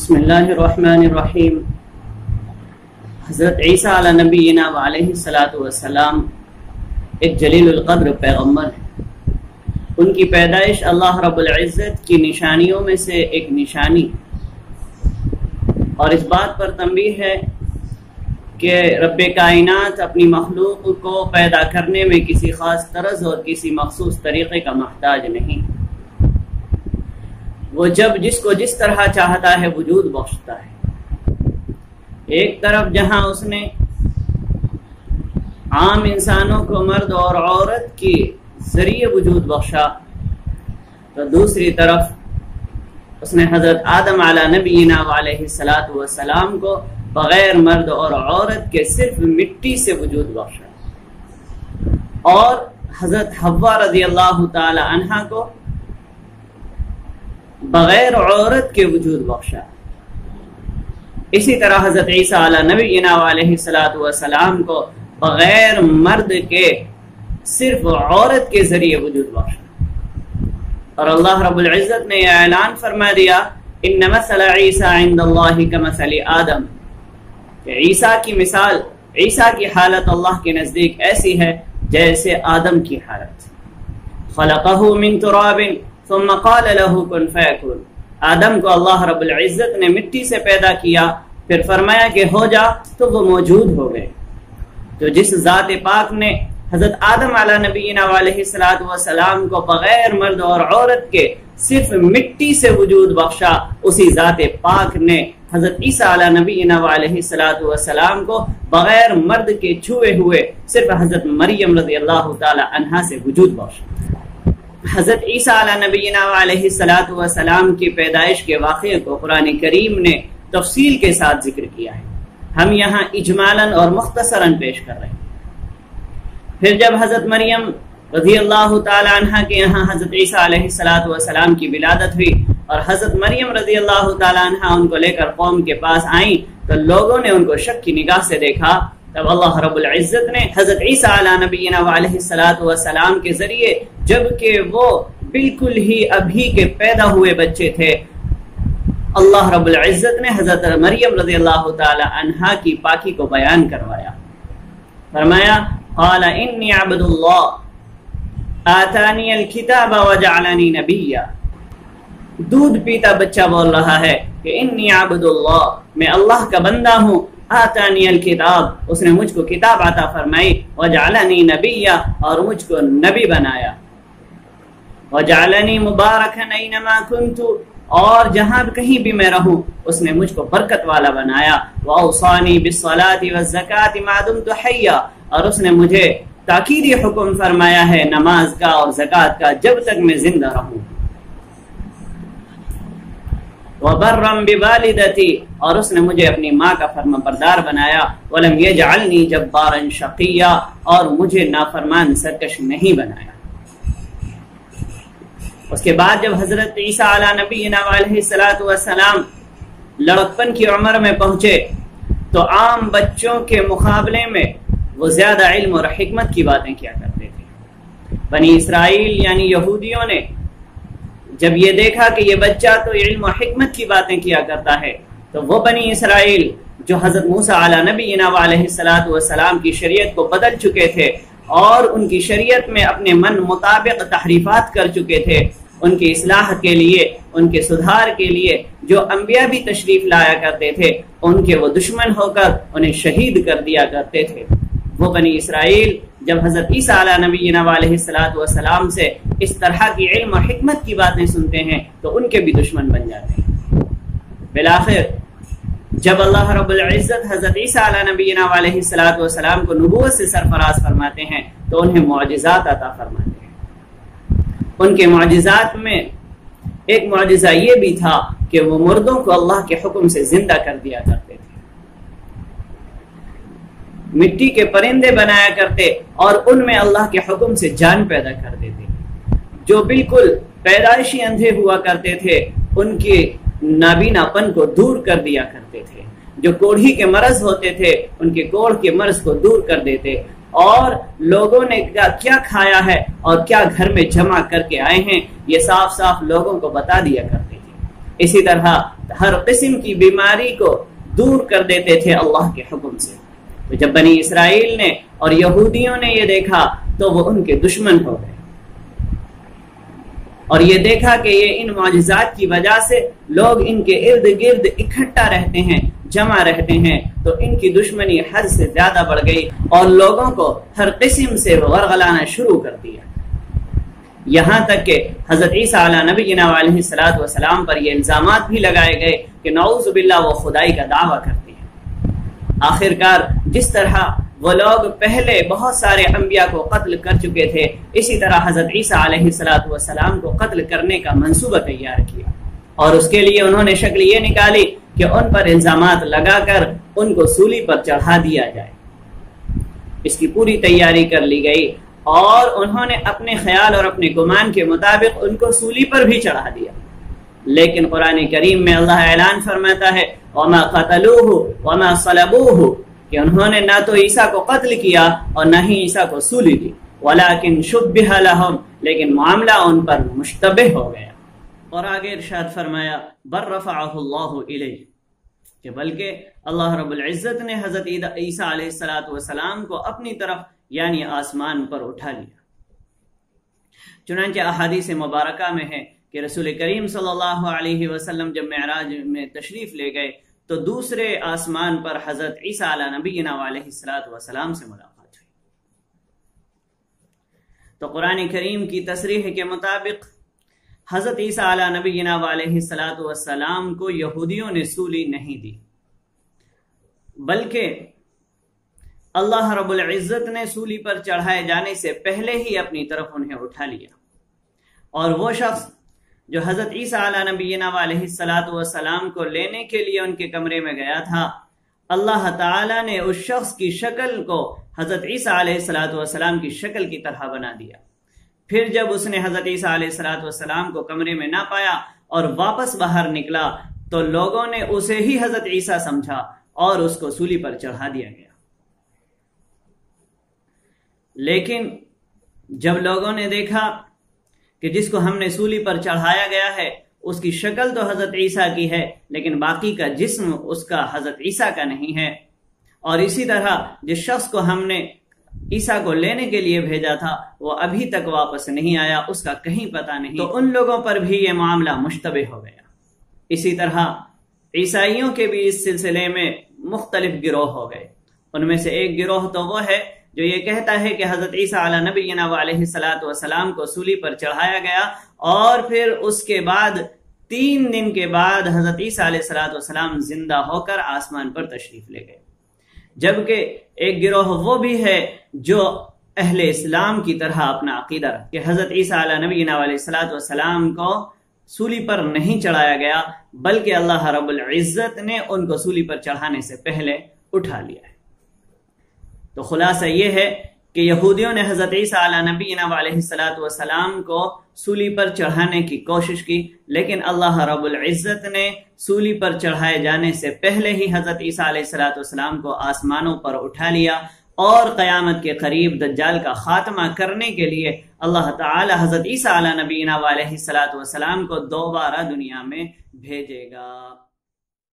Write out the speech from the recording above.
بسم اللہ الرحمن الرحیم۔ حضرت عیسیٰ علیہ نبینا علیہ الصلاۃ والسلام ایک جلیل القدر پیغمبر ہیں۔ ان کی پیدائش اللہ رب العزت کی نشانیوں میں سے ایک نشانی اور اس بات پر تنبیہ ہے کہ رب کائنات اپنی مخلوق کو پیدا کرنے میں کسی خاص طرز اور کسی مخصوص طریقے کا محتاج نہیں۔ وہ جس کو جس طرح چاہتا ہے وجود بخشتا ہے۔ ایک طرف جہاں اس نے عام انسانوں کو مرد اور عورت کی ذریعے وجود بخشا تو دوسری طرف اس نے حضرت آدم علیہ نبینا علیہ الصلاۃ والسلام کو بغیر مرد اور عورت کے صرف مٹی سے وجود بخشا، اور حضرت حوا رضی اللہ تعالی عنہا کو بغیر عورت کے وجود بخشا۔ اسی طرح حضرت عیسیٰ علیہ نبینا علیہ الصلاۃ والسلام کو بغیر مرد کے صرف عورت کے ذریعے وجود بخشا، اور اللہ رب العزت نے یہ اعلان فرما دیا ان مثل عیسیٰ عند اللہ کمثل آدم، کہ عیسیٰ کی مثال، عیسیٰ کی حالت اللہ کے نزدیک ایسی ہے جیسے آدم کی حالت۔ خلقہ من تراب ثم قال له كن فيكون، آدم کو اللہ رب العزت نے مٹی سے پیدا کیا، پھر فرمایا کہ ہو جا، تو وہ موجود ہو گئے۔ تو جس ذات پاک نے حضرت آدم علیہ نبینا علیہ الصلاۃ والسلام کو بغیر مرد اور عورت کے صرف مٹی سے وجود بخشا، اسی ذات پاک نے حضرت عیسیٰ علیہ نبینا علیہ الصلاۃ والسلام کو بغیر مرد کے چھوئے ہوئے صرف حضرت مریم رضی اللہ تعالی عنہا سے وجود بخشا۔ حضرت عیسیٰ علیہ نبینا علیہ الصلاۃ والسلام کی پیدائش کے واقعے کو قرآن کریم نے تفصیل کے ساتھ ذکر کیا ہے، ہم یہاں اجمالاً اور مختصراً پیش کر رہے ہیں۔ پھر جب حضرت مریم رضی اللہ تعالی عنہ کے یہاں حضرت عیسیٰ علیہ الصلاۃ والسلام کی ولادت ہوئی اور حضرت مریم رضی اللہ تعالی عنہ ان کو لے کر قوم کے پاس آئیں تو لوگوں نے ان کو شک کی نگاہ سے دیکھا۔ تب اللہ رب العزت نے حضرت عیسیٰ علیہ نبینا علیہ الصلاۃ والسلام کے ذریعے، جبکہ وہ بالکل ہی ابھی کے پیدا ہوئے بچے تھے، اللہ رب العزت نے حضرت مریم رضی اللہ تعالی عنہا کی پاکی کو بیان کروایا۔ فرمایا قال انی عبد اللہ آتانی الکتاب وجعلنی نبیا۔ دودھ پیتا بچہ بول رہا ہے کہ انی عبد اللہ، میں اللہ کا بندہ ہوں، آتانی الکتاب، اس نے مجھ کو کتاب عطا فرمائی، وجعلنی نبیا، اور مجھ کو نبی بنایا، وجعلنی مبارکا اینما کنت، اور جہاں کہیں بھی میں رہوں اس نے مجھ کو برکت والا بنایا، واوصانی بالصلاۃ والزکاۃ ما دمت حیا، اور اس نے مجھے تاکیدی حکم فرمایا ہے نماز کا اور زکوٰۃ کا جب تک میں زندہ رہوں، وبرا بوالدتی، اور اس نے مجھے اپنی ماں کا فرما بردار بنایا، ولم یجعلنی جبارا شقیا، اور مجھے نافرمان سرکش نہیں بنایا۔ اس کے بعد جب حضرت عیسیٰ علیہ نبینا علیہ الصلاۃ والسلام لڑکپن کی عمر میں پہنچے تو عام بچوں کے مقابلے میں وہ زیادہ علم اور حکمت کی باتیں کیا کرتے تھے۔ بنی اسرائیل یعنی یہودیوں نے جب یہ دیکھا کہ یہ بچہ تو علم و حکمت کی باتیں کیا کرتا ہے، تو وہ بنی اسرائیل جو حضرت موسیٰ علیہ نبینا علیہ الصلاۃ والسلام کی شریعت کو بدل چکے تھے اور ان کی شریعت میں اپنے من مطابق تحریفات کر چکے تھے، ان کی اصلاح کے لیے، ان کے سدھار کے لیے جو انبیاء بھی تشریف لایا کرتے تھے ان کے وہ دشمن ہو کر انہیں شہید کر دیا کرتے تھے۔ وہ بنی اسرائیل جب حضرت عیسیٰ علیہ نبینا علیہ الصلاۃ والسلام سے اس طرح کی علم و حکمت کی باتیں سنتے ہیں تو ان کے بھی دشمن بن جاتے ہیں۔ بالآخر جب اللہ رب العزت حضرت عیسیٰ علیہ نبینا علیہ الصلاۃ والسلام کو نبوت سے سرفراز فرماتے ہیں تو انہیں معجزات عطا فرماتے ہیں۔ ان کے معجزات میں ایک معجزہ یہ بھی تھا کہ وہ مردوں کو اللہ کے حکم سے زندہ کر دیا کرتے تھے، مٹی کے پرندے بنایا کرتے اور ان میں اللہ کے حکم سے جان پیدا کر دیتے، جو بالکل پیدائشی اندھے ہوا کرتے تھے ان کے نابینا پن کو دور کر دیا کرتے تھے، جو کوڑھی کے مرض ہوتے تھے ان کے کوڑھ کے مرض کو دور کر دیتے، اور لوگوں نے کیا کھایا ہے اور کیا گھر میں جمع کر کے آئے ہیں یہ صاف صاف لوگوں کو بتا دیا کرتے تھے۔ اسی طرح ہر قسم کی بیماری کو دور کر دیتے تھے اللہ کے حکم سے۔ تو جب بنی اسرائیل نے اور یہودیوں نے یہ دیکھا تو وہ ان کے دشمن ہو گئے، اور یہ دیکھا کہ یہ ان معجزات کی وجہ سے لوگ ان کے ارد گرد اکٹھا رہتے ہیں، جمع رہتے ہیں، تو ان کی دشمنی حد سے زیادہ بڑھ گئی اور لوگوں کو ہر قسم سے ورغلانا شروع کر دیا، یہاں تک کہ حضرت عیسیٰ علیہ نبینا علیہ الصلوۃ والسلام پر یہ الزامات بھی لگائے گئے کہ نعوذ باللہ وہ خدائی کا دعویٰ کرتے ہیں۔ آخرکار جس طرح وہ لوگ پہلے بہت سارے انبیاء کو قتل کر چکے تھے، اسی طرح حضرت عیسیٰ علیہ الصلوۃ والسلام کو قتل کرنے کا منصوبہ تیار کیا، اور اس کے لیے انہوں نے شکل یہ نکالی کہ ان پر الزامات لگا کر ان کو سولی پر چڑھا دیا جائے۔ اس کی پوری تیاری کر لی گئی، اور انہوں نے اپنے خیال اور اپنے گمان کے مطابق ان کو سولی پر بھی چڑھا دیا، لیکن قرآن کریم میں اللہ اعلان فرماتا ہے وَمَا قَتَلُوهُ وَمَا صَلَبُوهُ، کہ انہوں نے نہ تو عیسیٰ کو قتل کیا اور نہ ہی عیسیٰ کو سولی دی، وَلَكِنْ شُبِّهَ لَهُمْ، لیکن معاملہ ان پر مشتبہ ہو گیا۔ اور آگے ارشاد فرمایا بَلْ رَفَعَهُ اللَّهُ إِلَيْهِ، کہ بلکہ اللہ رب العزت نے حضرت عیسیٰ علیہ السلام کو اپنی طرف یعنی آسمان پر اٹھا لیا۔ چنانچہ احادیث مبارکہ میں ہے کہ رسول کریم صلی اللہ علیہ وسلم جب معراج میں تشریف لے گئے تو دوسرے آسمان پر حضرت عیسیٰ علیہ نبینا علیہ السلام سے ملاقات ہوئی۔ تو قرآن کریم کی تصریح کے مطابق حضرت عیسیٰ علیہ نبینا علیہ السلام کو یہودیوں نے سولی نہیں دی، بلکہ اللہ رب العزت نے سولی پر چڑھائے جانے سے پہلے ہی اپنی طرف انہیں اٹھا لیا، اور وہ شخص جو حضرت عیسیٰ علیہ نبینا علیہ السلام کو لینے کے لیے ان کے کمرے میں گیا تھا، اللہ تعالیٰ نے اس شخص کی شکل کو حضرت عیسیٰ علیہ السلام کی شکل کی طرح بنا دیا۔ پھر جب اس نے حضرت عیسیٰ علیہ السلام کو کمرے میں نہ پایا اور واپس باہر نکلا تو لوگوں نے اسے ہی حضرت عیسیٰ سمجھا اور اس کو سولی پر چڑھا دیا گیا۔ لیکن جب لوگوں نے دیکھا کہ جس کو ہم نے سولی پر چڑھایا گیا ہے اس کی شکل تو حضرت عیسیٰ کی ہے لیکن باقی کا جسم اس کا حضرت عیسیٰ کا نہیں ہے، اور اسی طرح جس شخص کو ہم نے عیسیٰ کو لینے کے لیے بھیجا تھا وہ ابھی تک واپس نہیں آیا، اس کا کہیں پتہ نہیں، تو ان لوگوں پر بھی یہ معاملہ مشتبہ ہو گیا۔ اسی طرح عیسائیوں کے بھی اس سلسلے میں مختلف گروہ ہو گئے۔ ان میں سے ایک گروہ تو وہ ہے جو یہ کہتا ہے کہ حضرت عیسیٰ علیہ نبینا علیہ السلام کو سولی پر چڑھایا گیا اور پھر اس کے بعد 3 دن کے بعد حضرت عیسیٰ علیہ السلام زندہ ہو کر آسمان پر تشریف لے گئے، جبکہ ایک گروہ وہ بھی ہے جو اہل اسلام کی طرح اپنا عقیدہ رکھتا کہ حضرت عیسیٰ علیہ نبینا علیہ السلام کو سولی پر نہیں چڑھایا گیا بلکہ اللہ رب العزت نے ان کو سولی پر چڑھانے سے پہلے اٹھا لیا ہے۔ تو خلاصہ یہ ہے کہ یہودیوں نے حضرت عیسیٰ علیہ نبینا علیہ السلام کو سولی پر چڑھانے کی کوشش کی، لیکن اللہ رب العزت نے سولی پر چڑھائے جانے سے پہلے ہی حضرت عیسیٰ علیہ السلام کو آسمانوں پر اٹھا لیا، اور قیامت کے قریب دجال کا خاتمہ کرنے کے لیے اللہ تعالی حضرت عیسیٰ علیہ نبینا علیہ السلام کو دوبارہ دنیا میں بھیجے گا۔